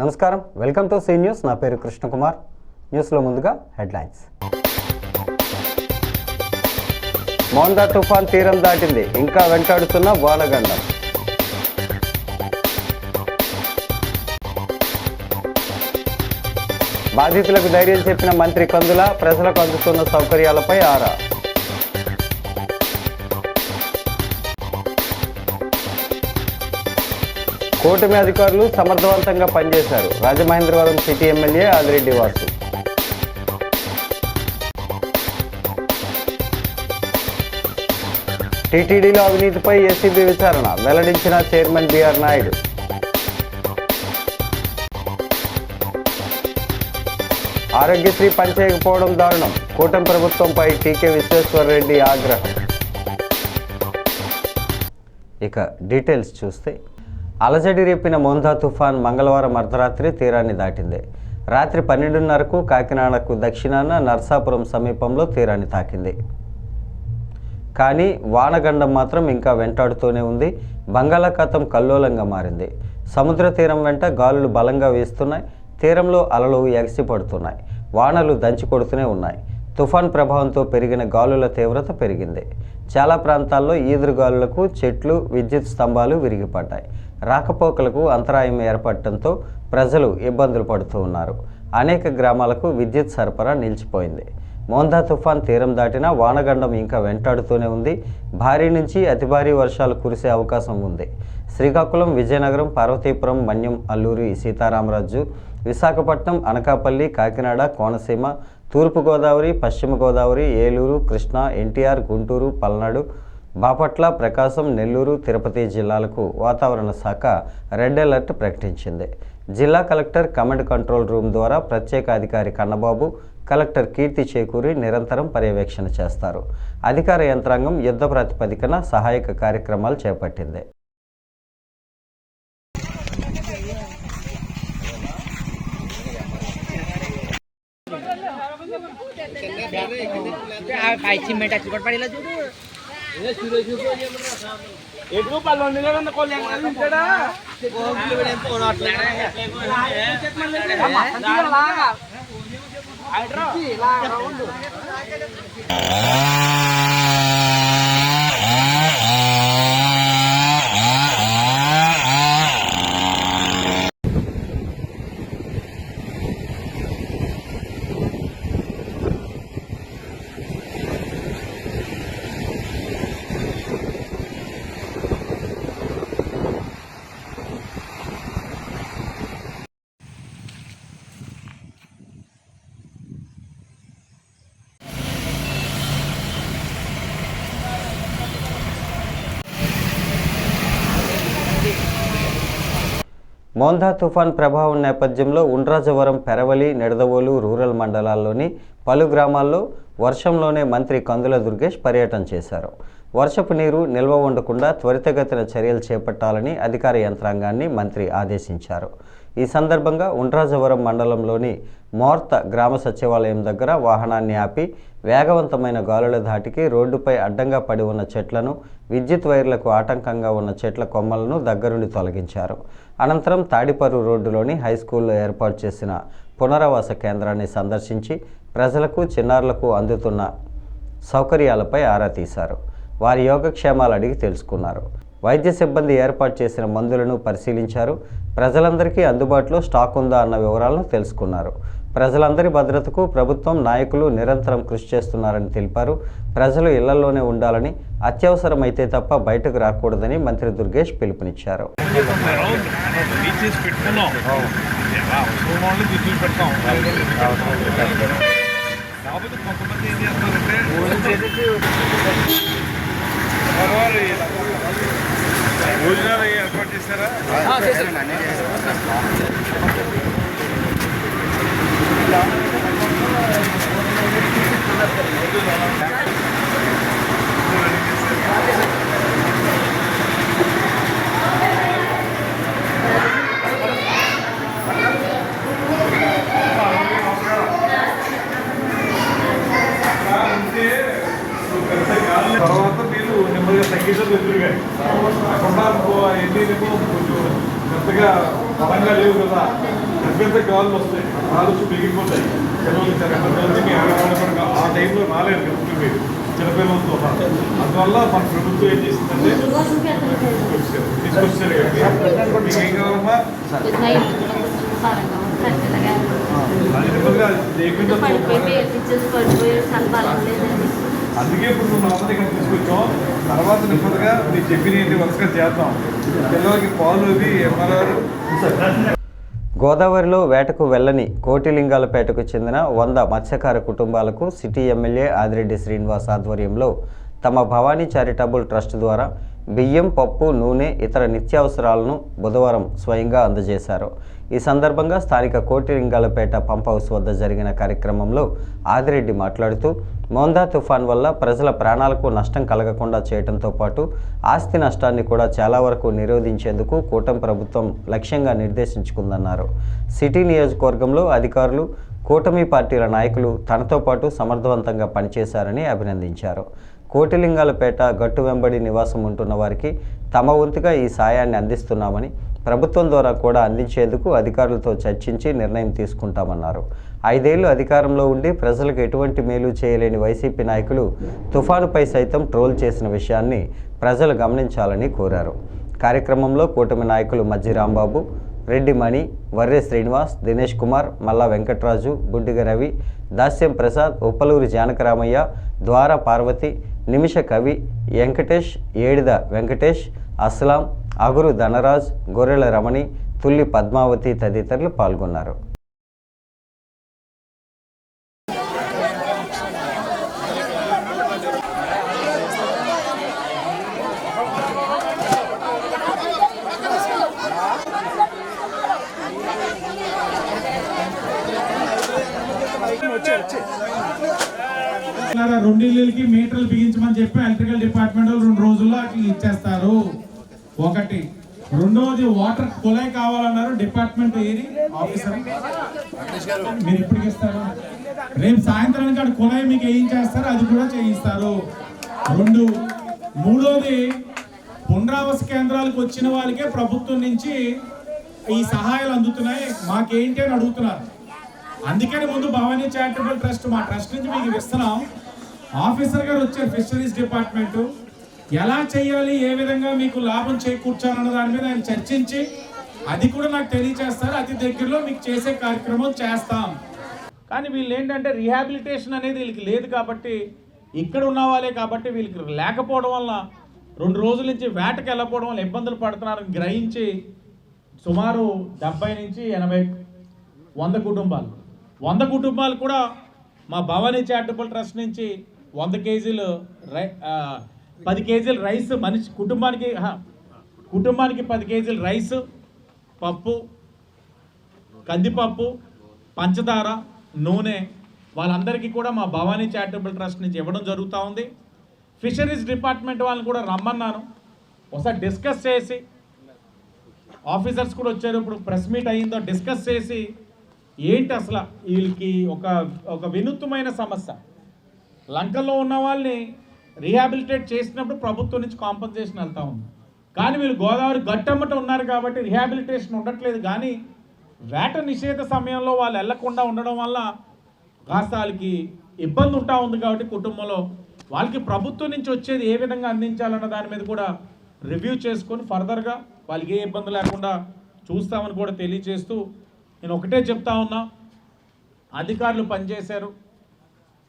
నమస్కారం, welcome to C news. నా పేరు కృష్ణకుమార్. న్యూస్లో ముందుగా హెడ్లైన్స్. మోందా తుఫాన్ తీరం దాటింది, ఇంకా వెంటాడుతున్న వానగండం. బాధితులకు ధైర్యం చెప్పిన మంత్రి కందుల, ప్రజలకు అందుతున్న సౌకర్యాలపై ఆరా. కూటమి అధికారులు సమర్థవంతంగా పనిచేశారు. Rajamahendravaram city MLA Adireddy Vasu. టీటీడీలో అవినీతిపై ఏసీబీ విచారణ, వెల్లడించిన చైర్మన్ బిఆర్ నాయుడు. ఆరోగ్యశ్రీ పనిచేయకపోవడం దారుణం, కూటమి ప్రభుత్వంపై టీకే విశ్వేశ్వరరెడ్డి ఆగ్రహం. ఇక డీటెయిల్స్ చూస్తే, అలజడి రేపిన మోందా తుఫాన్ మంగళవారం అర్ధరాత్రి తీరాన్ని దాటింది. రాత్రి 12:30కు కాకినాడకు దక్షిణాన నర్సాపురం సమీపంలో తీరాన్ని తాకింది. కానీ వానగండం మాత్రం ఇంకా వెంటాడుతూనే ఉంది. బంగాళాఖాతం కల్లోలంగా మారింది. సముద్ర తీరం వెంట గాలులు బలంగా వీస్తున్నాయి. తీరంలో అలలు ఎగసిపడుతున్నాయి. వానలు దంచి కొడుతూనే ఉన్నాయి. తుఫాన్ ప్రభావంతో పెరిగిన గాలుల తీవ్రత పెరిగింది. చాలా ప్రాంతాల్లో ఈదురుగాలులకు చెట్లు, విద్యుత్ స్తంభాలు విరిగిపడ్డాయి. రాకపోకలకు అంతరాయం ఏర్పడటంతో ప్రజలు ఇబ్బందులు పడుతూ ఉన్నారు. అనేక గ్రామాలకు విద్యుత్ సరఫరా నిలిచిపోయింది. మోందా తుఫాన్ తీరం దాటినా వానగండం ఇంకా వెంటాడుతూనే ఉంది. భారీ నుంచి అతి భారీ వర్షాలు కురిసే అవకాశం ఉంది. శ్రీకాకుళం, విజయనగరం, పార్వతీపురం, మన్యం, అల్లూరి సీతారామరాజు, విశాఖపట్నం, అనకాపల్లి, కాకినాడ, కోనసీమ, తూర్పుగోదావరి, పశ్చిమ గోదావరి, ఏలూరు, కృష్ణా, ఎన్టీఆర్, గుంటూరు, పల్నాడు, బాపట్ల, ప్రకాశం, నెల్లూరు, తిరుపతి జిల్లాలకు వాతావరణ శాఖ రెడ్ అలర్ట్ ప్రకటించింది. జిల్లా కలెక్టర్ కమాండ్ కంట్రోల్ రూమ్ ద్వారా ప్రత్యేక అధికారి కన్నబాబు, కలెక్టర్ కీర్తి చేకూరి నిరంతరం పర్యవేక్షణ చేస్తారు. అధికార యంత్రాంగం యుద్ధ ప్రాతిపదికన సహాయక కార్యక్రమాలు చేపట్టింది. మోందా తుఫాన్ ప్రభావం నేపథ్యంలో ఉండ్రాజవరం, పెరవలి, నిడదవోలు రూరల్ మండలాల్లోని పలు గ్రామాల్లో వర్షంలోనే మంత్రి కందుల దుర్గేష్ పర్యటన చేశారు. వర్షపు నీరు నిల్వ ఉండకుండా త్వరితగతిన చర్యలు చేపట్టాలని అధికార యంత్రాంగాన్ని మంత్రి ఆదేశించారు. ఈ సందర్భంగా ఉండ్రాజవరం మండలంలోని మోర్త గ్రామ సచివాలయం దగ్గర వాహనాన్ని ఆపి వేగవంతమైన గాలుల ధాటికి రోడ్డుపై అడ్డంగా పడి ఉన్న చెట్లను, విద్యుత్ వైర్లకు ఆటంకంగా ఉన్న చెట్ల కొమ్మలను దగ్గరుండి తొలగించారు. అనంతరం తాడిపర్రు రోడ్డులోని హైస్కూల్లో ఏర్పాటు చేసిన పునరావాస కేంద్రాన్ని సందర్శించి ప్రజలకు, చిన్నారులకు అందుతున్న సౌకర్యాలపై ఆరా తీశారు. వారి యోగక్షేమాలు అడిగి తెలుసుకున్నారు. వైద్య సిబ్బంది ఏర్పాటు చేసిన మందులను పరిశీలించారు. ప్రజలందరికీ అందుబాటులో స్టాక్ ఉందా అన్న వివరాలను తెలుసుకున్నారు. ప్రజలందరి భద్రతకు ప్రభుత్వం, నాయకులు నిరంతరం కృషి చేస్తున్నారని తెలిపారు. ప్రజలు ఇళ్లలోనే ఉండాలని, అత్యవసరమైతే తప్ప బయటకు రాకూడదని మంత్రి దుర్గేష్ పిలుపునిచ్చారు. భోజనాలు ఏర్పాటు చేశారా? తర్వాత మీరు నెమ్మదిగా తగ్గించడం ఎదురుగా ఎన్ని కొంచెం పెద్దగా బలంగా లేవు కదా, పెద్ద కాళ్ళు వస్తాయి, కాళ్ళు వచ్చి బిగిపోతాయి. పిల్లలకి ఎమర్జెన్సీ మీ ఆడవాళ్ళు కూడా ఆ టైంలో రాలేదు హెల్త్ మీరు చిన్నపిల్లలతో అందువల్ల మన ప్రభుత్వం ఏం చేసిందంటే తీసుకొచ్చారు. మీకు ఏం కావాలమ్మా అది నిమ్మగా అందుకే ఇప్పుడు మనం అందరికీ తీసుకొచ్చాం. తర్వాత నిమ్మదిగా మీరు చెప్పిన వరుసగా చేద్దాం. పిల్లలకి పాలు అవి ఎంఆర్ఆర్. గోదావరిలో వేటకు వెళ్లని కోటిలింగాలపేటకు చెందిన 100 మత్స్యకార కుటుంబాలకు సిటీ ఎమ్మెల్యే ఆదిరెడ్డి శ్రీనివాస్ ఆధ్వర్యంలో తమ భవానీ చారిటబుల్ ట్రస్ట్ ద్వారా బియ్యం, పప్పు, నూనె, ఇతర నిత్యావసరాలను బుధవారం స్వయంగా అందజేశారు. ఈ సందర్భంగా స్థానిక కోటిలింగాలపేట పంప్ హౌస్ వద్ద జరిగిన కార్యక్రమంలో ఆదిరెడ్డి మాట్లాడుతూ మోందా తుఫాన్ వల్ల ప్రజల ప్రాణాలకు నష్టం కలగకుండా చేయడంతో పాటు ఆస్తి నష్టాన్ని కూడా చాలా వరకు నిరోధించేందుకు కూటమి ప్రభుత్వం లక్ష్యంగా నిర్దేశించుకుందన్నారు. సిటీ నియోజకవర్గంలో అధికారులు, కూటమి పార్టీల నాయకులు తనతో పాటు సమర్థవంతంగా పనిచేశారని అభినందించారు. కోటిలింగాలపేట గట్టు వెంబడి నివాసం ఉంటున్న వారికి తమ వంతుగా ఈ సాయాన్ని అందిస్తున్నామని, ప్రభుత్వం ద్వారా కూడా అందించేందుకు అధికారులతో చర్చించి నిర్ణయం తీసుకుంటామన్నారు. 5 ఏళ్లు అధికారంలో ఉండి ప్రజలకు ఎటువంటి మేలు చేయలేని వైసీపీ నాయకులు తుఫానుపై సైతం ట్రోల్ చేసిన విషయాన్ని ప్రజలు గమనించాలని కోరారు. కార్యక్రమంలో కూటమి నాయకులు మజ్జి రాంబాబు, రెడ్డి మణి, వర్రే శ్రీనివాస్, దినేష్ కుమార్, మల్లా వెంకట్రాజు, బుడ్డిగ రవి, దాస్యం ప్రసాద్, ఉప్పలూరి జానకరామయ్య, ద్వార పార్వతి, నిమిష కవి, వెంకటేష్, ఏడిద వెంకటేష్, అస్లాం, అగురు ధనరాజ్, గొర్రెల రమణి, తుల్లి పద్మావతి తదితరులు పాల్గొన్నారు. రెండిళ్ళకి మీటర్లు బిగించమని చెప్పి ఎలక్ట్రికల్ డిపార్ట్మెంట్ 2 రోజుల్లో అట్లా ఇచ్చేస్తారు. ఒకటి. రెండవది వాటర్ కుళాయి కావాలన్నారు డిపార్ట్మెంట్ ఆఫీసర్. మీరు ఎప్పటికి ఇస్తారు? రేపు సాయంత్రానికి అక్కడ కుళాయి మీకు వేయించేస్తారు, అది కూడా చేయిస్తారు. 2. మూడోది, పునరావాస కేంద్రాలకు వచ్చిన వాళ్ళకే ప్రభుత్వం నుంచి ఈ సహాయాలు అందుతున్నాయి, మాకేంటి అని అడుగుతున్నారు. అందుకని ముందు భవానీ చారిటబుల్ ట్రస్ట్, మా ట్రస్ట్ నుంచి మీకు ఇస్తున్నాం. ఆఫీసర్ గారు వచ్చారు ఫిషరీస్ డిపార్ట్మెంట్, ఎలా చేయాలి, ఏ విధంగా మీకు లాభం చేకూర్చాలన్న దాని మీద ఆయన చర్చించి అది కూడా నాకు తెలియజేస్తారు. అతి దగ్గరలో మీకు చేసే కార్యక్రమం చేస్తాం. కానీ వీళ్ళు ఏంటంటే రీహాబిలిటేషన్ అనేది వీళ్ళకి లేదు కాబట్టి, ఇక్కడ ఉన్న వాళ్ళే కాబట్టి వీళ్ళకి లేకపోవడం వల్ల 2 రోజుల నుంచి వేటకి వెళ్ళకపోవడం వల్ల ఇబ్బందులు పడుతున్నారని గ్రహించి సుమారు 70 నుంచి 80 100 కుటుంబాలు 100 కుటుంబాలు కూడా మా భవానీ చారిటబుల్ ట్రస్ట్ నుంచి 100 కేజీలు 10 కేజీలు రైస్ మనిషి కుటుంబానికి 10 కేజీలు రైస్, పప్పు, కందిపప్పు, పంచదార, నూనె వాళ్ళందరికీ కూడా మా భవానీ చారిటబుల్ ట్రస్ట్ నుంచి ఇవ్వడం జరుగుతూ ఉంది. ఫిషరీస్ డిపార్ట్మెంట్ వాళ్ళని కూడా రమ్మన్నాను, ఒకసారి డిస్కస్ చేసి, ఆఫీసర్స్ కూడా వచ్చారు, ఇప్పుడు ప్రెస్ మీట్ అయ్యిందో డిస్కస్ చేసి ఏంటి అసలు వీళ్ళకి ఒక వినూత్నమైన సమస్య. లంకల్లో ఉన్న వాళ్ళని రీహాబిలిటేట్ చేసినప్పుడు ప్రభుత్వం నుంచి కాంపన్సేషన్ వెళ్తూ ఉంది. కానీ వీళ్ళు గోదావరి గట్టమ్మట ఉన్నారు కాబట్టి రీహాబిలిటేషన్ ఉండట్లేదు. కానీ వేట నిషేధ సమయంలో వాళ్ళు వెళ్లకుండా ఉండడం వల్ల కాస్త వాళ్ళకి ఇబ్బంది ఉంటా ఉంది. కాబట్టి కుటుంబంలో వాళ్ళకి ప్రభుత్వం నుంచి వచ్చేది ఏ విధంగా అందించాలన్న దాని మీద కూడా రివ్యూ చేసుకొని ఫర్దర్గా వాళ్ళకి ఏ ఇబ్బంది లేకుండా చూస్తామని కూడా తెలియజేస్తూ నేను ఒకటే చెప్తా ఉన్నా, అధికారులు పనిచేశారు,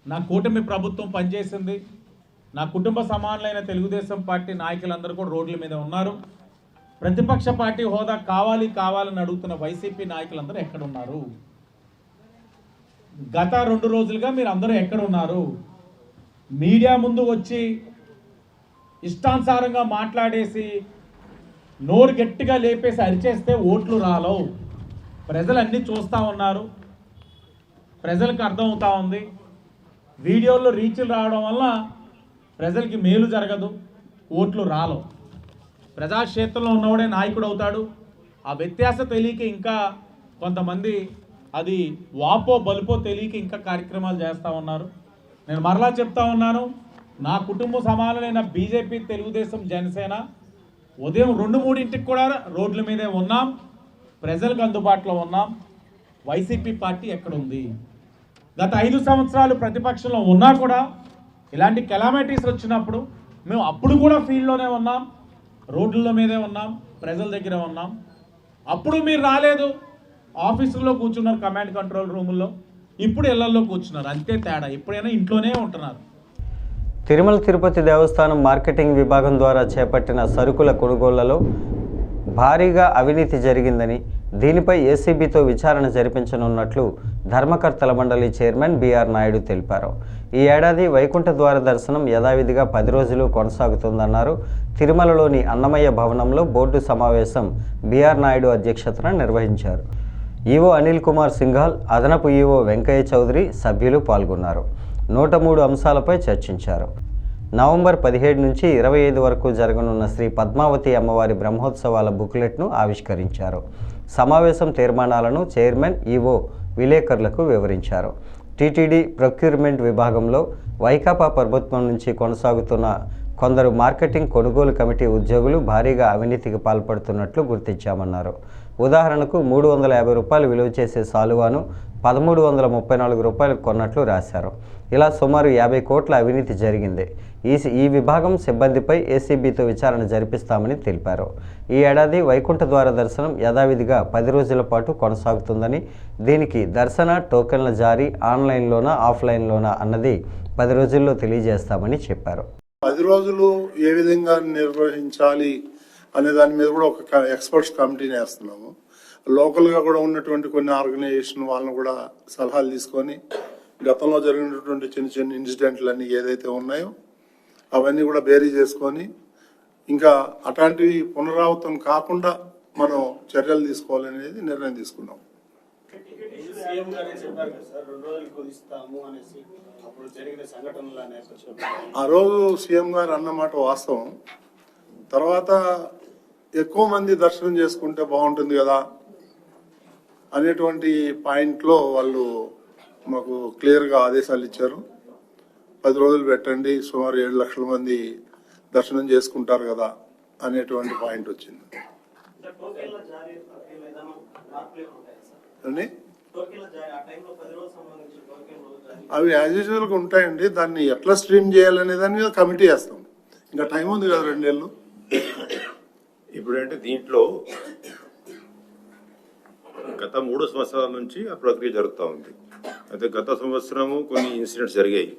నా కూటమి ప్రభుత్వం పనిచేసింది, నా కుటుంబ సమానులైన తెలుగుదేశం పార్టీ నాయకులందరూ కూడా రోడ్ల మీద ఉన్నారు. ప్రతిపక్ష పార్టీ హోదా కావాలని అడుగుతున్న వైసీపీ నాయకులందరూ ఎక్కడున్నారు? గత 2 రోజులుగా మీరు అందరూ ఎక్కడున్నారు? మీడియా ముందు వచ్చి ఇష్టానుసారంగా మాట్లాడేసి నోరు గట్టిగా లేపేసి అరిచేస్తే ఓట్లు రాలవు. ప్రజలు అన్నీ చూస్తూ ఉన్నారు, ప్రజలకు అర్థమవుతూ ఉంది. వీడియోల్లో రీచ్లు రావడం వల్ల ప్రజలకి మేలు జరగదు, ఓట్లు రాలవు. ప్రజాక్షేత్రంలో ఉన్నవాడే నాయకుడు అవుతాడు. ఆ వ్యత్యాసం తెలియక ఇంకా కొంతమంది అది వాపో బలుపో తెలియక ఇంకా కార్యక్రమాలు చేస్తూ ఉన్నారు. నేను మరలా చెప్తా ఉన్నాను, నా కుటుంబ సమానులైన బీజేపీ, తెలుగుదేశం, జనసేన ఉదయం 2-3 కూడా రోడ్ల మీదే ఉన్నాం, ప్రజలకు అందుబాటులో ఉన్నాం. వైసీపీ పార్టీ ఎక్కడుంది? గత 5 సంవత్సరాలు ప్రతిపక్షంలో ఉన్నా కూడా ఇలాంటి కెలామిటీస్ వచ్చినప్పుడు మేము అప్పుడు కూడా ఫీల్డ్లోనే ఉన్నాం, రోడ్ల మీదే ఉన్నాం, ప్రజల దగ్గర ఉన్నాం. అప్పుడు మీరు రాలేదు, ఆఫీసుల్లో కూర్చున్నారు కమాండ్ కంట్రోల్ రూముల్లో, ఇప్పుడు ఇళ్లలో కూర్చున్నారు, అంతే తేడా. ఎప్పుడైనా ఇంట్లోనే ఉంటున్నారు. తిరుమల తిరుపతి దేవస్థానం మార్కెటింగ్ విభాగం ద్వారా చేపట్టిన సరుకుల కొనుగోళ్లలో భారీగా అవినీతి జరిగిందని, దీనిపై ఏసీబీతో విచారణ జరిపించనున్నట్లు ధర్మకర్తల మండలి చైర్మన్ బిఆర్ నాయుడు తెలిపారు. ఈ ఏడాది వైకుంఠ ద్వార దర్శనం యథావిధిగా 10 రోజులు కొనసాగుతుందన్నారు. తిరుమలలోని అన్నమయ్య భవనంలో బోర్డు సమావేశం బిఆర్ నాయుడు అధ్యక్షతన నిర్వహించారు. ఈవో అనిల్ కుమార్ సింఘాల్, అదనపు ఈవో వెంకయ్య చౌదరి సభ్యులు పాల్గొన్నారు. 103 అంశాలపై చర్చించారు. నవంబర్ 17 నుంచి 25 వరకు జరగనున్న శ్రీ పద్మావతి అమ్మవారి బ్రహ్మోత్సవాల బుక్లెట్ను ఆవిష్కరించారు. సమావేశం తీర్మానాలను చైర్మన్, ఈవో విలేకరులకు వివరించారు. టీటీడీ ప్రొక్యూర్మెంట్ విభాగంలో వైకాపా ప్రభుత్వం నుంచి కొనసాగుతున్న కొందరు మార్కెటింగ్ కొనుగోలు కమిటీ ఉద్యోగులు భారీగా అవినీతికి పాల్పడుతున్నట్లు గుర్తించామన్నారు. ఉదాహరణకు 350 రూపాయలు విలువ చేసే సాలువాను 1334 రూపాయలకు కొన్నట్లు రాశారు. ఇలా సుమారు 50 కోట్ల అవినీతి జరిగింది. ఈ విభాగం సిబ్బందిపై ఏసీబీతో విచారణ జరిపిస్తామని తెలిపారు. ఈ ఏడాది వైకుంఠ ద్వార దర్శనం యథావిధిగా 10 రోజుల పాటు కొనసాగుతుందని, దీనికి దర్శన టోకెన్ల జారీ ఆన్లైన్లోనా ఆఫ్లైన్లోనా అన్నది 10 రోజుల్లో తెలియజేస్తామని చెప్పారు. 10 రోజులు ఏ విధంగా నిర్వహించాలి అనే దాని మీద కూడా ఒక ఎక్స్పర్ట్స్ కమిటీని వేస్తున్నాము. లోకల్గా కూడా ఉన్నటువంటి కొన్ని ఆర్గనైజేషన్ వాళ్ళని కూడా సలహాలు తీసుకొని గతంలో జరిగినటువంటి చిన్న చిన్న ఇన్సిడెంట్లు అన్ని ఏదైతే ఉన్నాయో అవన్నీ కూడా బేరీ చేసుకొని ఇంకా అట్లాంటివి పునరావృతం కాకుండా మనం చర్యలు తీసుకోవాలనేది నిర్ణయం తీసుకున్నాం. ఆ రోజు సీఎం గారు అన్నమాట వాస్తవం. తర్వాత ఎక్కువ మంది దర్శనం చేసుకుంటే బాగుంటుంది కదా అనేటువంటి పాయింట్లో వాళ్ళు మాకు క్లియర్గా ఆదేశాలు ఇచ్చారు. 10 రోజులు పెట్టండి, సుమారు 7 లక్షల మంది దర్శనం చేసుకుంటారు కదా అనేటువంటి పాయింట్ వచ్చింది. అవి యాజ్ యూజువల్గా ఉంటాయండి. దాన్ని ఎట్లా స్ట్రీమ్ చేయాలనే దాని మీద కమిటీ వేస్తాం. ఇంకా టైం ఉంది కదా 2 ఏళ్ళు. ఇప్పుడంటే దీంట్లో గత 3 సంవత్సరాల నుంచి ఆ ప్రక్రియ జరుగుతూ ఉంది. అయితే గత సంవత్సరము కొన్ని ఇన్సిడెంట్స్ జరిగాయి.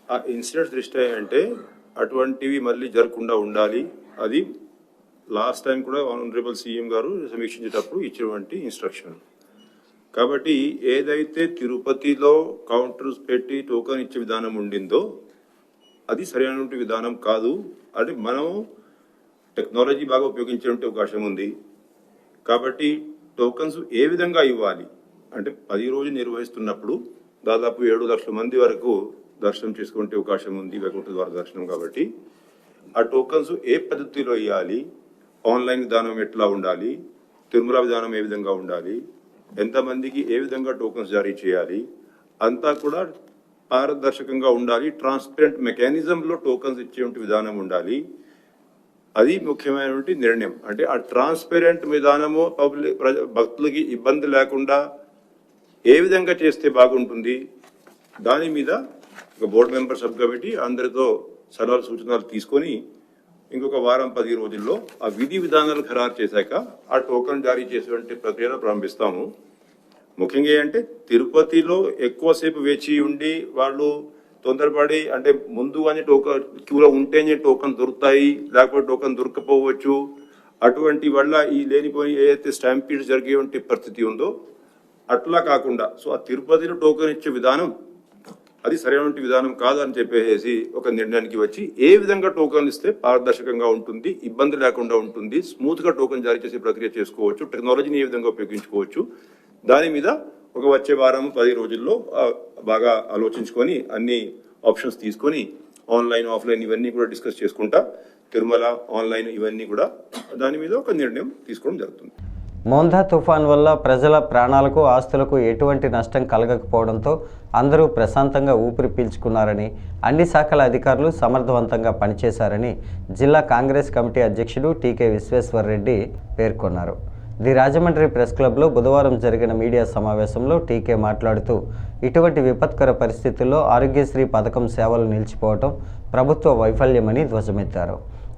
ఆ ఇన్సిడెంట్స్ దృష్ట్యా అంటే అటువంటివి మళ్ళీ జరగకుండా ఉండాలి. అది లాస్ట్ టైం కూడా ఆనరబుల్ సీఎం గారు సమీక్షించేటప్పుడు ఇచ్చినటువంటి ఇన్స్ట్రక్షన్. కాబట్టి ఏదైతే తిరుపతిలో కౌంటర్స్ పెట్టి టోకన్ ఇచ్చే విధానం ఉండిందో అది సరైనటువంటి విధానం కాదు. అంటే మనం టెక్నాలజీ బాగా ఉపయోగించే అవకాశం ఉంది. కాబట్టి టోకన్స్ ఏ విధంగా ఇవ్వాలి అంటే 10 రోజులు నిర్వహిస్తున్నప్పుడు దాదాపు 7 లక్షల మంది వరకు దర్శనం చేసుకునే అవకాశం ఉంది వైకుంఠ ద్వార దర్శనం. కాబట్టి ఆ టోకన్స్ ఏ పద్ధతిలో ఇవ్వాలి, ఆన్లైన్ విధానం ఎట్లా ఉండాలి, తిరుమల విధానం ఏ విధంగా ఉండాలి, ఎంతమందికి ఏ విధంగా టోకన్స్ జారీ చేయాలి, అంతా కూడా పారదర్శకంగా ఉండాలి. ట్రాన్స్పరెంట్ మెకానిజంలో టోకన్స్ ఇచ్చే విధానం ఉండాలి. అది ముఖ్యమైనటువంటి నిర్ణయం. అంటే ఆ ట్రాన్స్పరెంట్ విధానము పబ్లిక్ భక్తులకి ఇబ్బంది లేకుండా ఏ విధంగా చేస్తే బాగుంటుంది, దాని మీద ఒక బోర్డు మెంబర్ సబ్ కమిటీ అందరితో సలహాలు సూచనలు తీసుకొని ఇంకొక వారం 10 రోజుల్లో ఆ విధి విధానాలు ఖరారు చేశాక ఆ టోకన్ జారీ చేసేటువంటి ప్రక్రియను ప్రారంభిస్తాము. ముఖ్యంగా ఏంటంటే తిరుపతిలో ఎక్కువసేపు వేచి ఉండి వాళ్ళు తొందరపడి అంటే ముందుగానే టోకన్ క్యూలో ఉంటేనే టోకన్ దొరుకుతాయి, లేకపోతే టోకన్ దొరకపోవచ్చు. అటువంటి వల్ల ఈ లేనిపోయి ఏదైతే స్టాంపీడ్స్ జరిగేటువంటి పరిస్థితి ఉందో అట్లా కాకుండా సో ఆ తిరుపతిలో టోకన్ ఇచ్చే విధానం అది సరైన విధానం కాదని చెప్పేసి ఒక నిర్ణయానికి వచ్చి ఏ విధంగా టోకన్ ఇస్తే పారదర్శకంగా ఉంటుంది, ఇబ్బంది లేకుండా ఉంటుంది, స్మూత్ గా టోకన్ జారీ చేసే ప్రక్రియ చేసుకోవచ్చు, టెక్నాలజీని ఏ విధంగా ఉపయోగించుకోవచ్చు, దాని మీద ఒక వచ్చే వారం 10 రోజుల్లో బాగా ఆలోచించుకొని అన్ని ఆప్షన్స్ తీసుకొని ఆన్లైన్ ఆఫ్లైన్ ఇవన్నీ కూడా డిస్కస్ చేసుకుంటా తిరుమల ఆన్లైన్ ఇవన్నీ కూడా దాని మీద ఒక నిర్ణయం తీసుకోవడం జరుగుతుంది. మోందా తుఫాన్ వల్ల ప్రజల ప్రాణాలకు ఆస్తులకు ఎటువంటి నష్టం కలగకపోవడంతో అందరూ ప్రశాంతంగా ఊపిరి పీల్చుకున్నారని, అన్ని శాఖల అధికారులు సమర్థవంతంగా పనిచేశారని జిల్లా కాంగ్రెస్ కమిటీ అధ్యక్షుడు టీకే విశ్వేశ్వర్ రెడ్డి పేర్కొన్నారు. ది రాజమండ్రి ప్రెస్ క్లబ్లో బుధవారం జరిగిన మీడియా సమావేశంలో టీకే మాట్లాడుతూ ఇటువంటి విపత్కర పరిస్థితుల్లో ఆరోగ్యశ్రీ పథకం సేవలు నిలిచిపోవడం ప్రభుత్వ వైఫల్యమని ధ్వజమెత్తారు.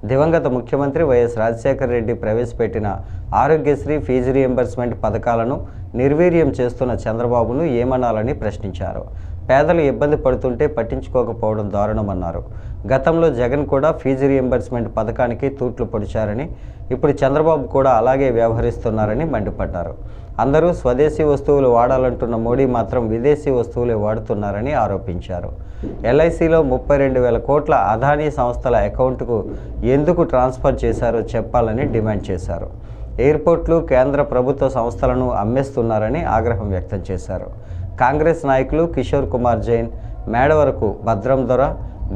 దివంగత ముఖ్యమంత్రి వైఎస్ రాజశేఖర రెడ్డి ప్రవేశపెట్టిన ఆరోగ్యశ్రీ ఫీజు రీయింబర్స్మెంట్ పథకాలను నిర్వీర్యం చేస్తున్న చంద్రబాబును ఏమనాలని ప్రశ్నించారు. పేదలు ఇబ్బంది పడుతుంటే పట్టించుకోకపోవడం దారుణమన్నారు. గతంలో జగన్ కూడా ఫీజు రీయింబర్స్మెంట్ పథకానికి తూట్లు పొడిచారని, ఇప్పుడు చంద్రబాబు కూడా అలాగే వ్యవహరిస్తున్నారని మండిపడ్డారు. అందరూ స్వదేశీ వస్తువులు వాడాలంటున్న మోడీ మాత్రం విదేశీ వస్తువులే వాడుతున్నారని ఆరోపించారు. ఎల్ఐసిలో 32,000 కోట్ల అదానీ సంస్థల అకౌంట్కు ఎందుకు ట్రాన్స్ఫర్ చేశారో చెప్పాలని డిమాండ్ చేశారు. ఎయిర్పోర్ట్లు కేంద్ర ప్రభుత్వ సంస్థలను అమ్మేస్తున్నారని ఆగ్రహం వ్యక్తం చేశారు. కాంగ్రెస్ నాయకులు కిషోర్ కుమార్ జైన్, మేడవరకు భద్రం దొర,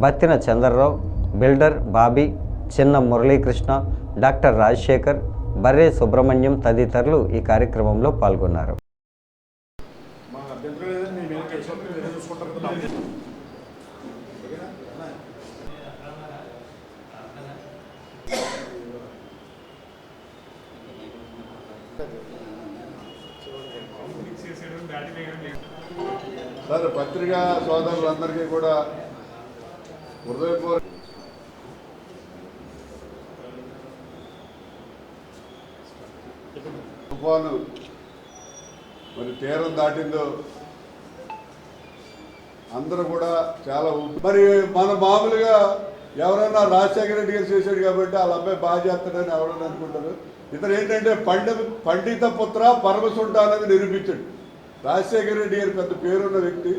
బత్తిన చంద్రరావు, బిల్డర్ బాబీ, చిన్న మురళీకృష్ణ, డాక్టర్ రాజశేఖర్, బర్రే సుబ్రహ్మణ్యం తదితరులు ఈ కార్యక్రమంలో పాల్గొన్నారు. సార్, పత్రికా సోదరులందరికీ కూడా హృదయపూర్వక తుఫాను మరి తీరం దాటిందో అందరూ కూడా చాలా మరి మన మామూలుగా ఎవరైనా రాజశేఖర రెడ్డి గారు చేశాడు కాబట్టి వాళ్ళ అబ్బాయి బాగా చేస్తాడని ఎవరైనా అనుకుంటారు. ఇతను ఏంటంటే పండిత పుత్ర పరమసుంట అనేది నిరూపించాడు. రాజశేఖర రెడ్డి గారు పెద్ద పేరున్న వ్యక్తి,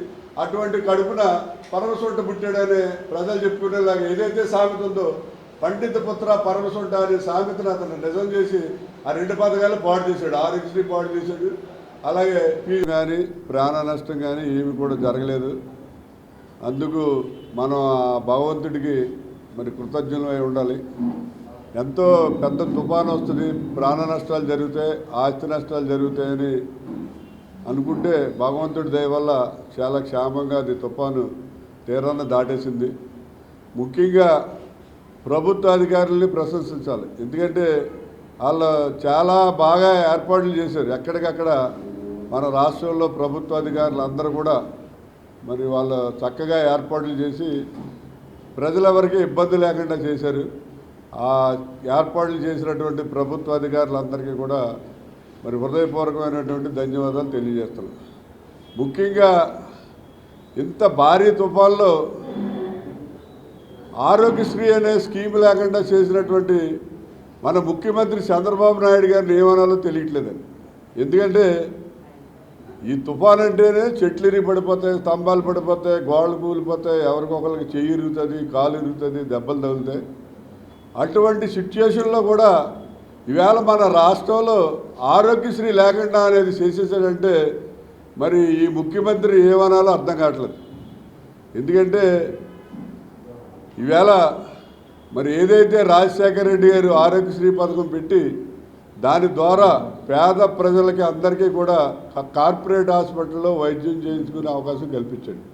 అటువంటి కడుపున పరమసుంట పుట్టాడని ప్రజలు చెప్పుకునేలాగా ఏదైతే సామెత ఉందో పండిత పుత్ర పరమసుంట అనే సామెతను అతను నిజం చేసి ఆ 2 పథకాలు పాడు చేశాడు. ఆరోగ్యశ్రీ పాడు చేశాడు, అలాగే ఫీజు కానీ ప్రాణ నష్టం కానీ ఏమి కూడా జరగలేదు. అందుకు మనం భగవంతుడికి మరి కృతజ్ఞులమై ఉండాలి. ఎంతో పెద్ద తుఫాను వస్తుంది, ప్రాణ నష్టాలు జరుగుతాయి, ఆస్తి నష్టాలు జరుగుతాయని అనుకుంటే భగవంతుడి దయ వల్ల చాలా క్షేమంగా అది తుఫాను తీరాన్ని దాటేసింది. ముఖ్యంగా ప్రభుత్వ అధికారులని ప్రశంసించాలి. ఎందుకంటే వాళ్ళు చాలా బాగా ఏర్పాట్లు చేశారు. ఎక్కడికక్కడ మన రాష్ట్రంలో ప్రభుత్వ అధికారులు అందరూ కూడా మరి వాళ్ళు చక్కగా ఏర్పాట్లు చేసి ప్రజలెవరికి ఇబ్బంది లేకుండా చేశారు. ఆ ఏర్పాట్లు చేసినటువంటి ప్రభుత్వ అధికారులందరికీ కూడా మరి హృదయపూర్వకమైనటువంటి ధన్యవాదాలు తెలియజేస్తున్నాను. ముఖ్యంగా ఇంత భారీ తుఫాన్లో ఆరోగ్యశ్రీ అనే స్కీమ్ లేకుండా చేసినటువంటి మన ముఖ్యమంత్రి చంద్రబాబు నాయుడు గారిని ఏమనాలో తెలియట్లేదండి. ఎందుకంటే ఈ తుఫాన్ అంటేనే చెట్లు ఇరిగి పడిపోతాయి, స్తంభాలు పడిపోతాయి, గోడలు కూలిపోతాయి, ఎవరికొకరికి చెయ్యి ఇరుగుతుంది, కాలు ఇరుగుతుంది, దెబ్బలు తగులుతాయి. అటువంటి సిచ్యుయేషన్లో కూడా ఈవేళ మన రాష్ట్రంలో ఆరోగ్యశ్రీ లేకుండా అనేది చేసేసాడంటే మరి ఈ ముఖ్యమంత్రి ఏమనాలో అర్థం కావట్లేదు. ఎందుకంటే ఈవేళ మరి ఏదైతే రాజశేఖర రెడ్డి గారు ఆరోగ్యశ్రీ పథకం పెట్టి దాని ద్వారా పేద ప్రజలకి అందరికీ కూడా కార్పొరేట్ హాస్పిటల్లో వైద్యం చేయించుకునే అవకాశం కల్పించండి.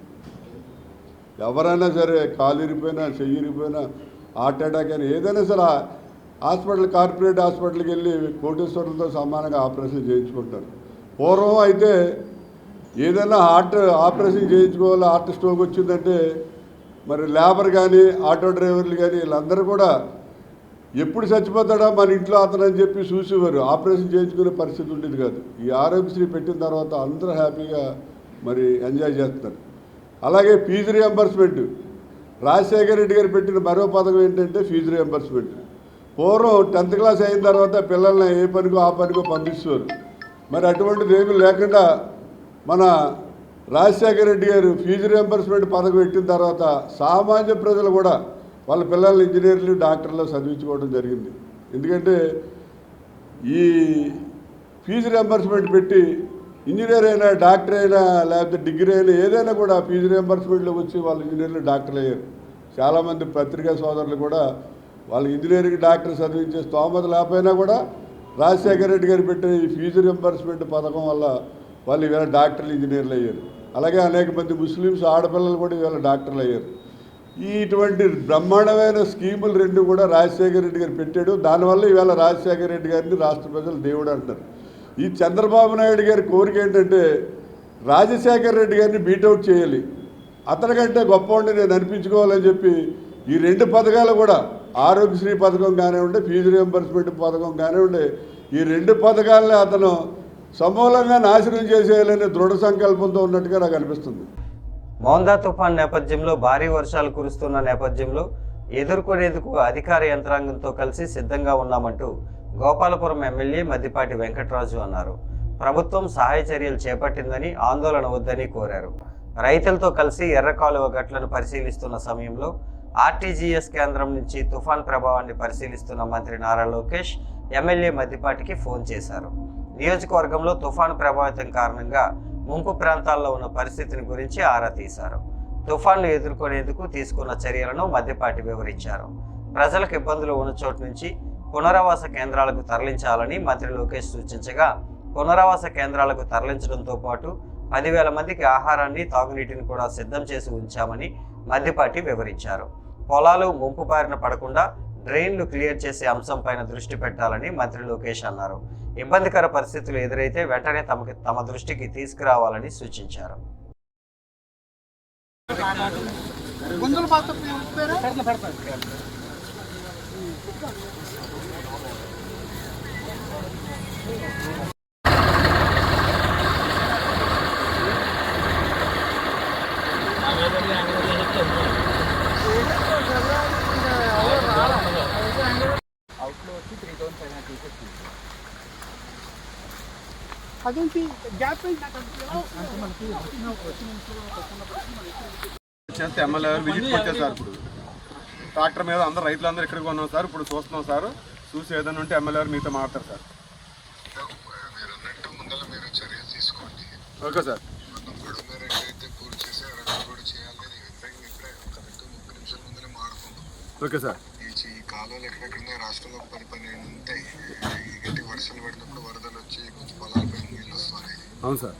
ఎవరైనా సరే కాలు ఇరిగిపోయినా, చెయ్యి ఇరిగిపోయినా, హార్ట్ అటాక్ అయినా ఏదైనా సరే కార్పొరేట్ హాస్పిటల్కి వెళ్ళి కోటేశ్వరులతో సమానంగా ఆపరేషన్ చేయించుకుంటారు. పూర్వం అయితే ఏదైనా హార్ట్ ఆపరేషన్ చేయించుకోవాలి, హార్ట్ స్ట్రోక్ వచ్చిందంటే మరి లేబర్ కానీ ఆటో డ్రైవర్లు కానీ వీళ్ళందరూ కూడా ఎప్పుడు చచ్చిపోతాడా మన ఇంట్లో అతను అని చెప్పి చూసేవారు. ఆపరేషన్ చేయించుకునే పరిస్థితి ఉండేది కాదు. ఈ ఆరోగ్యశ్రీ పెట్టిన తర్వాత అందరూ హ్యాపీగా మరి ఎంజాయ్ చేస్తున్నారు. అలాగే ఫీజు రియంబర్స్మెంట్, రాజశేఖర రెడ్డి గారు పెట్టిన మరో పథకం ఏంటంటే ఫీజు రియంబర్స్మెంట్. పూర్వం 10th క్లాస్ అయిన తర్వాత పిల్లల్ని ఏ పనికో ఆ పనికో పంపిస్తారు. మరి అటువంటిది ఏమీ లేకుండా మన రాజశేఖర రెడ్డి గారు ఫీజు రియంబర్స్మెంట్ పథకం పెట్టిన తర్వాత సామాన్య ప్రజలు కూడా వాళ్ళ పిల్లల్ని ఇంజనీర్లు, డాక్టర్లు చదివించుకోవడం జరిగింది. ఎందుకంటే ఈ ఫీజు రియంబర్స్మెంట్ పెట్టి ఇంజనీర్ అయినా, డాక్టర్ అయినా, లేకపోతే డిగ్రీ అయినా ఏదైనా కూడా ఫీజు రియంబర్స్మెంట్లో వచ్చి వాళ్ళు ఇంజనీర్లు, డాక్టర్లు అయ్యారు. చాలామంది పత్రికా సోదరులు కూడా వాళ్ళు ఇంజనీరింగ్, డాక్టర్ చదివించే స్తోమత లేకపోయినా కూడా రాజశేఖర రెడ్డి గారు పెట్టే ఈ ఫీజు రియంబర్స్మెంట్ పథకం వల్ల వాళ్ళు ఈవేళ డాక్టర్లు, ఇంజనీర్లు అయ్యారు. అలాగే అనేక మంది ముస్లిమ్స్ ఆడపిల్లలు కూడా ఈవేళ డాక్టర్లు అయ్యారు. ఇటువంటి బ్రహ్మాండమైన స్కీములు రెండు కూడా రాజశేఖర రెడ్డి గారు పెట్టాడు. దానివల్ల ఈవేళ రాజశేఖర రెడ్డి గారిని రాష్ట్ర ప్రజలు దేవుడు అంటారు. ఈ చంద్రబాబు నాయుడు గారి కోరిక ఏంటంటే రాజశేఖర రెడ్డి గారిని బీటౌట్ చేయాలి, అతనికంటే గొప్పవాడిని నేను అనిపించుకోవాలని చెప్పి ఈ రెండు పథకాలు కూడా ఆరోగ్యశ్రీ పథకం కానివ్వండి, ఫీజు రియంబర్స్మెంట్ పథకం కానివ్వండి, ఈ రెండు పథకాలని అతను సమూలంగా నాశనం చేసేయాలనే దృఢ సంకల్పంతో ఉన్నట్టుగా నాకు అనిపిస్తుంది. మోందా తుఫాన్ నేపథ్యంలో భారీ వర్షాలు కురుస్తున్న నేపథ్యంలో ఎదుర్కొనేందుకు అధికార యంత్రాంగంతో కలిసి సిద్ధంగా ఉన్నామంటూ గోపాలపురం ఎమ్మెల్యే మద్దిపాటి వెంకటరాజు అన్నారు. ప్రభుత్వం సహాయ చర్యలు చేపట్టిందని, ఆందోళన వద్దని కోరారు. రైతులతో కలిసి ఎర్రకాలువ గట్లను పరిశీలిస్తున్న సమయంలో ఆర్టీజీఎస్ కేంద్రం నుంచి తుఫాన్ ప్రభావాన్ని పరిశీలిస్తున్న మంత్రి నారా లోకేష్ ఎమ్మెల్యే మద్దిపాటికి ఫోన్ చేశారు. నియోజకవర్గంలో తుఫాను ప్రభావితం కారణంగా ముంపు ప్రాంతాల్లో ఉన్న పరిస్థితిని గురించి ఆరా తీశారు. తుఫాన్ను ఎదుర్కొనేందుకు తీసుకున్న చర్యలను మద్దిపాటి వివరించారు. ప్రజలకు ఇబ్బందులు ఉన్న చోటు నుంచి పునరావాస కేంద్రాలకు తరలించాలని మంత్రి లోకేష్ సూచించగా, పునరావాస కేంద్రాలకు తరలించడంతో పాటు 10,000 మందికి ఆహారాన్ని, తాగునీటిని కూడా సిద్ధం చేసి ఉంచామని మద్దిపాటి వివరించారు. పొలాలు ముంపు బారిన పడకుండా డ్రైన్లు క్లియర్ చేసే అంశంపైన దృష్టి పెట్టాలని మంత్రి లోకేష్ అన్నారు. ఇబ్బందికర పరిస్థితులు ఎదురైతే వెంటనే తమ దృష్టికి తీసుకురావాలని సూచించారు. చేస్తే ఎమ్మెల్యే విజిట్కి వచ్చారు సార్. ఇప్పుడు ట్రాక్టర్ మీద అందరు రైతులందరూ ఇక్కడికి ఉన్నాం సార్. ఇప్పుడు చూస్తున్నాం సార్. చూసి ఏదైనా ఉంటే ఎమ్మెల్యే మీతో మాట్లాడతారు sir. Okay sir. Okay sir. ఈ కాలువలు ఎక్కడెక్కడ రాష్ట్రంలో 10-12 ఉంటాయి. గట్టి వర్షాలు పడినప్పుడు వరదలు వచ్చి కొంచెం పొలాలపై నీళ్ళు వస్తున్నాయి. అవును సార్.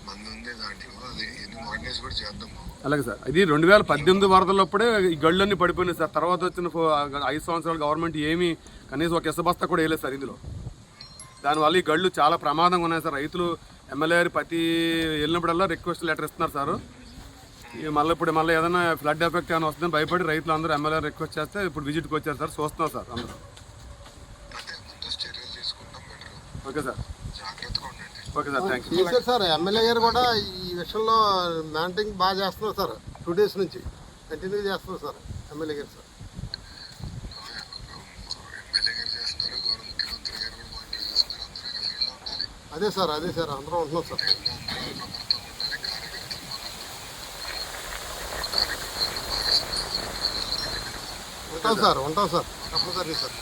మంది ఉంది దాంట్లో, అది ఎన్ని మోడర్నైజ్ కూడా చేద్దాము. అలాగే సార్. ఇది 2018 వరదలప్పుడే ఈ గళ్ళన్నీ పడిపోయినాయి సార్. తర్వాత వచ్చిన 5 సంవత్సరాలు గవర్నమెంట్ ఏమీ కనీసం ఒక ఇసుబస్తా కూడా వేయలేదు సార్ ఇందులో. దానివల్ల ఈ గళ్ళు చాలా ప్రమాదంగా ఉన్నాయి సార్. రైతులు ఎమ్మెల్యే ప్రతి వెళ్ళినప్పుడల్లా రిక్వెస్ట్ లెటర్ ఇస్తున్నారు సార్. మళ్ళీ ఏదైనా ఫ్లడ్ ఎఫెక్ట్ ఏమైనా వస్తుందని భయపడి రైతులు అందరూ ఎమ్మెల్యే రిక్వెస్ట్ చేస్తే ఇప్పుడు విజిట్కి వచ్చారు సార్. చూస్తున్నారు సార్ అందరూ. Okay sir. Okay sir, thank you sir. MLA గారు కూడా ఈ విషయంలో మానిటరింగ్ బాగా చేస్తున్నారు సార్. 2 days నుంచి కంటిన్యూ చేస్తున్నారు సార్ ఎమ్మెల్యే గారు సార్. అదే సార్ అందరూ ఉంటున్నాం సార్. ఉంటాం సార్ తప్పనిసరి సార్.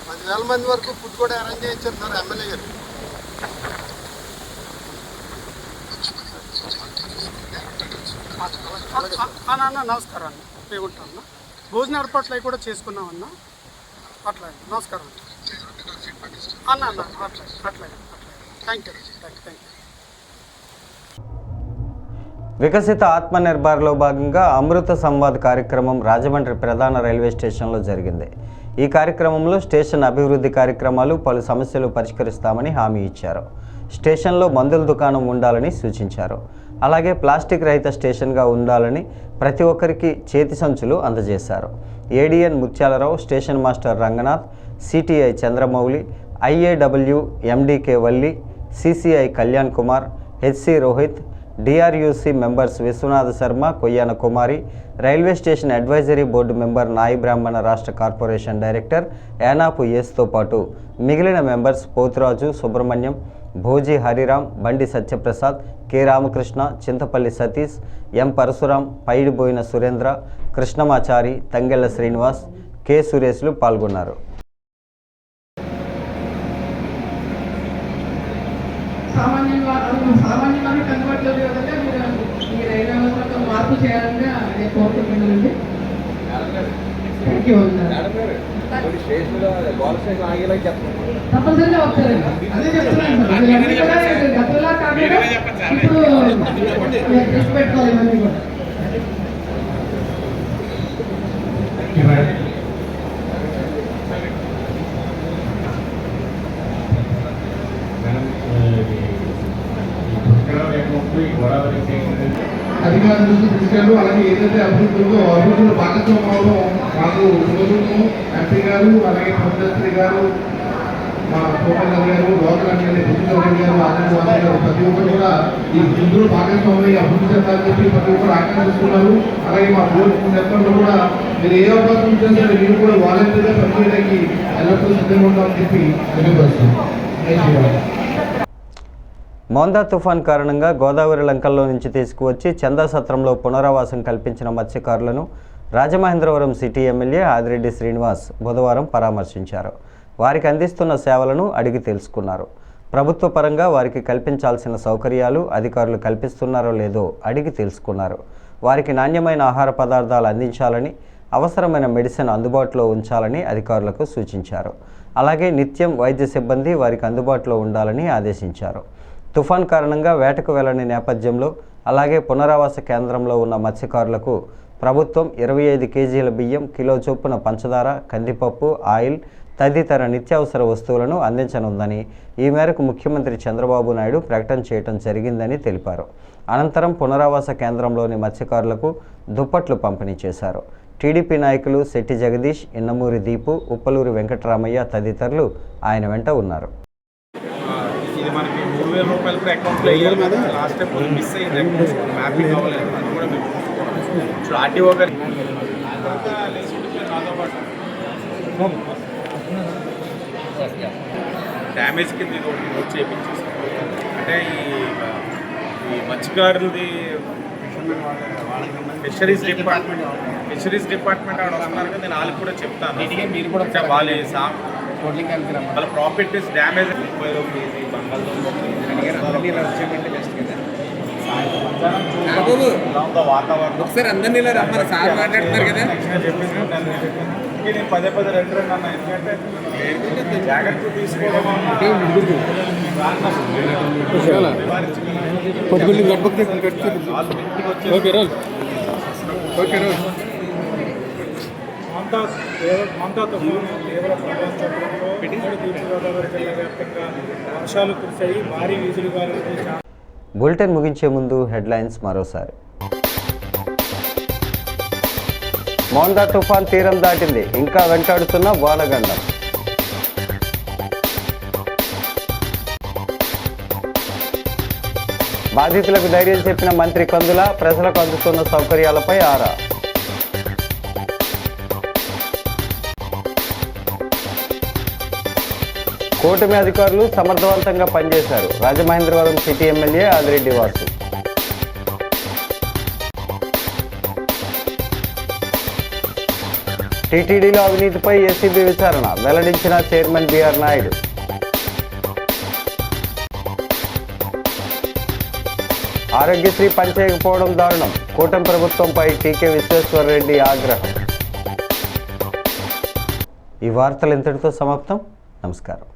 10,000 మంది వరకు ఫుడ్ కూడా అరేంజ్ చేయించారు సార్ ఎమ్మెల్యే గారు. అన్న నమస్కారం అన్న, మేము ఉంటాను. భోజన ఏర్పాట్లు అవి కూడా చేసుకున్నాం అన్న. అట్లా నమస్కారం అన్న. అట్లా థ్యాంక్ యూ. వికసిత ఆత్మనిర్భర్లో భాగంగా అమృత సంవాద్ కార్యక్రమం రాజమండ్రి ప్రధాన రైల్వే స్టేషన్లో జరిగింది. ఈ కార్యక్రమంలో స్టేషన్ అభివృద్ధి కార్యక్రమాలు, పలు సమస్యలు పరిష్కరిస్తామని హామీ ఇచ్చారు. స్టేషన్లో మందుల దుకాణం ఉండాలని సూచించారు. అలాగే ప్లాస్టిక్ రహిత స్టేషన్గా ఉండాలని ప్రతి ఒక్కరికి చేతి సంచులు అందజేశారు. ADEN Mutyala Rao, station master Ranganath, CTI Chandramouli, IAW MDK Valli, CCI Kalyan Kumar, HC Rohit, DRUC members Viswanatha Sharma, Koyyana Kumari, railway station advisory board member Nayi Brahmana రాష్ట్ర కార్పొరేషన్ డైరెక్టర్ యానాపు ఎస్తో పాటు మిగిలిన members Poturaju, Subrahmanyam, Bhoji Hariram, Bandi Satyaprasad, K Ramakrishna, Chintapalli Satish, M Parasuram, Paidiboina Surendra, Krishnamachari, Tangella Srinivas, K సురేష్లు పాల్గొన్నారు. సామాన్యంగానే కనబడలేదు కదంటే మీరు ఈ రైల్వే వ్యవస్థలో మార్పు చేయాలని నేను కోరుకుంటున్నానండి. థ్యాంక్ యూ తప్పనిసరిగా వస్తారండి. అదే చెప్తున్నాను సార్. ఇవన్నీ కూడా గతంలా కాకుండా ఇప్పుడు తెచ్చి పెట్టుకోవాలి ఇవన్నీ కూడా. అధికారుల దృష్టి తీసుకెళ్ళు. అలాగే ఏదైతే అభివృద్ధిలో భాగస్వామ్యంలో మాకు ప్రభుత్వం ఎంపీ గారు, అలాగే ప్రధానమంత్రి గారు, మా కోపల్ గారు, లోకల్ ఎమ్మెల్యే బుద్ధి గారు, ఆనంద్ గారు, ప్రతి ఒక్కరు కూడా ఈ ఇందులో భాగస్వామ్యం అభివృద్ధి చెందాలని చెప్పి ప్రతి ఒక్కరు ఆకాంక్షిస్తున్నారు. అలాగే మా బోర్డు నెంబర్లు కూడా మీరు ఏ అవకాశం ఉంటుందో మీరు కూడా వాలంటీర్గా పనిచేయడానికి ఎల్లప్పుడూ సిద్ధంగా ఉంటామని చెప్పి తెలియపరుస్తున్నాం. మోందా తుఫాన్ కారణంగా గోదావరి లంకల్లో నుంచి తీసుకువచ్చి చందా సత్రంలో పునరావాసం కల్పించిన మత్స్యకారులను రాజమహేంద్రవరం సిటీ ఎమ్మెల్యే ఆదిరెడ్డి శ్రీనివాస్ బుధవారం పరామర్శించారు. వారికి అందిస్తున్న సేవలను అడిగి తెలుసుకున్నారు. ప్రభుత్వ పరంగా వారికి కల్పించాల్సిన సౌకర్యాలు అధికారులు కల్పిస్తున్నారో లేదో అడిగి తెలుసుకున్నారు. వారికి నాణ్యమైన ఆహార పదార్థాలు అందించాలని, అవసరమైన మెడిసిన్ అందుబాటులో ఉంచాలని అధికారులకు సూచించారు. అలాగే నిత్యం వైద్య సిబ్బంది వారికి అందుబాటులో ఉండాలని ఆదేశించారు. తుఫాన్ కారణంగా వేటకు వెళ్లని నేపథ్యంలో అలాగే పునరావాస కేంద్రంలో ఉన్న మత్స్యకారులకు ప్రభుత్వం 25 కేజీల బియ్యం, కిలో చొప్పున పంచదార, కందిపప్పు, ఆయిల్ తదితర నిత్యావసర వస్తువులను అందించనుందని, ఈ మేరకు ముఖ్యమంత్రి చంద్రబాబు నాయుడు ప్రకటన చేయడం జరిగిందని తెలిపారు. అనంతరం పునరావాస కేంద్రంలోని మత్స్యకారులకు దుప్పట్లు పంపిణీ చేశారు. టీడీపీ నాయకులు శెట్టి జగదీష్, ఇన్నమూరి దీపు, ఉప్పలూరి వెంకటరామయ్య తదితరులు ఆయన వెంట ఉన్నారు. ఇది మనకి 3,000 రూపాయలు కూడా అకౌంట్లో వేయాలి కదా. లాస్ట్ టైం కొంచెం మిస్ అయ్యింది, మ్యాపింగ్ అవ్వలేదు. అది కూడా మేము ఆర్టీఓ గారు డ్యామేజ్ కింద ఇది ఒకటి నోట్ చేయించేసాం. అంటే ఈ మత్స్యకారులది ఫిషరీస్ డిపార్ట్మెంట్ ఆడ వస్తున్నారు కదా, నేను వాళ్ళకి కూడా చెప్తాను. మీరు కూడా వాళ్ళ ప్రాఫిట్ ఇస్ డ్యామేజ్ 30 కేజీ వాతావరణం ఒకసారి అందరినీ రమ్మని సార్ మాట్లాడుతున్నారు కదా. నేను పదే రెండు అన్నా, ఎందుకంటే జాగ్రత్త తీసుకోవడం మోందా తుఫాను తీవ్ర ప్రభావం చెప్పడంతో తూర్పుగోదావరి జిల్లా వ్యాప్తంగా వర్షాలు కురిశాయి. భారీ వీధులుగాలులతో. బులెటిన్ ముగించే ముందు హెడ్లైన్స్ మరోసారి. మోందా తుఫాన్ తీరం దాటింది, ఇంకా వెంటాడుతున్న వానగండం. బాధితులకు ధైర్యం చెప్పిన మంత్రి కందుల, ప్రజలకు అందుతున్న సౌకర్యాలపై ఆరా. కూటమి అధికారులు సమర్థవంతంగా పనిచేశారు. Rajamahendravaram city MLA Adireddy Vasu. టీటీడీలో అవినీతిపై ఏసీబీ విచారణ, వెల్లడించిన చైర్మన్ బిఆర్ నాయుడు. ఆరోగ్యశ్రీ పనిచేయకపోవడం దారుణం, కూటమి ప్రభుత్వంపై టీకే విశ్వేశ్వరరెడ్డి ఆగ్రహం. ఈ వార్తలు ఇంతటితో సమాప్తం. నమస్కారం.